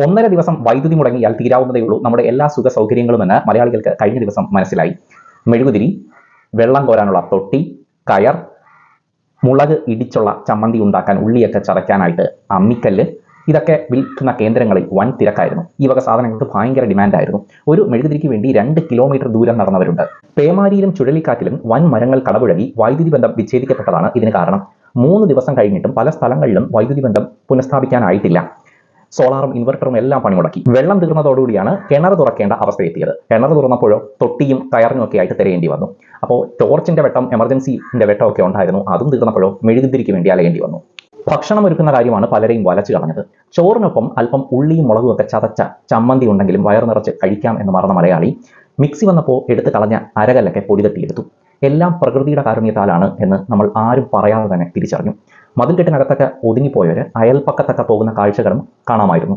ഒന്നര ദിവസം വൈദ്യുതി മുടങ്ങിയാൽ തീരാവുന്നതേയുള്ളൂ നമ്മുടെ എല്ലാ സുഖ സൗകര്യങ്ങളുമെന്ന് മലയാളികൾക്ക് കഴിഞ്ഞ ദിവസം മനസ്സിലായി. മെഴുകുതിരി, വെള്ളം കോരാനുള്ള തൊട്ടി, കയർ, മുളക് ഇടിച്ചുള്ള ചമ്മന്തി ഉണ്ടാക്കാൻ ഉള്ളിയൊക്കെ ചതയ്ക്കാനായിട്ട് അമ്മിക്കല്ല്, ഇതൊക്കെ വിൽക്കുന്ന കേന്ദ്രങ്ങളിൽ വൻ തിരക്കായിരുന്നു. ഈ വക സാധനങ്ങൾക്ക് ഭയങ്കര ഡിമാൻഡായിരുന്നു. ഒരു മെഴുകുതിരിക്ക് വേണ്ടി 2 കിലോമീറ്റർ ദൂരം നടന്നവരുണ്ട്. പേമാരിയിലും ചുഴലിക്കാറ്റിലും വൻ മരങ്ങൾ കടപുഴകി വൈദ്യുതി ബന്ധം വിച്ഛേദിക്കപ്പെട്ടതാണ് ഇതിന് കാരണം. 3 ദിവസം കഴിഞ്ഞിട്ടും പല സ്ഥലങ്ങളിലും വൈദ്യുതി ബന്ധം പുനഃസ്ഥാപിക്കാനായിട്ടില്ല. സോളാറും ഇൻവെർട്ടറും എല്ലാം പണിമുടക്കി. വെള്ളം തീർന്നതോടുകൂടിയാണ് കിണർ തുറക്കേണ്ട അവസ്ഥയെത്തിയത്. കിണർ തുറന്നപ്പോഴോ തൊട്ടിയും കയറിനും ഒക്കെ ആയിട്ട് തിരയേണ്ടി വന്നു. അപ്പോൾ ടോർച്ചിന്റെ വെട്ടം, എമർജൻസിന്റെ വെട്ടമൊക്കെ ഉണ്ടായിരുന്നു. അതും തീർന്നപ്പോഴോ മെഴുകുതിരിക്ക് വേണ്ടി അലയേണ്ടി വന്നു. ഭക്ഷണം ഒരുക്കുന്ന കാര്യമാണ് പലരെയും വലച്ചു കളഞ്ഞത്. ചോറിനൊപ്പം അല്പം ഉള്ളിയും മുളകും ഒക്കെ ചതച്ച ചമ്മന്തി ഉണ്ടെങ്കിലും വയർ നിറച്ച് കഴിക്കാം എന്ന് മറന്ന മലയാളി മിക്സി വന്നപ്പോൾ എടുത്ത് കളഞ്ഞ അരകല്ലൊക്കെ പൊടി തട്ടിയെടുത്തു. എല്ലാം പ്രകൃതിയുടെ കാരുണ്യത്താലാണ് എന്ന് നമ്മൾ ആരും പറയാതെ തന്നെ തിരിച്ചറിഞ്ഞു. മതിൽക്കെട്ടിനകത്തൊക്കെ ഒതുങ്ങിപ്പോയവർ അയൽപ്പക്കത്തൊക്കെ പോകുന്ന കാഴ്ചകളും കാണാമായിരുന്നു.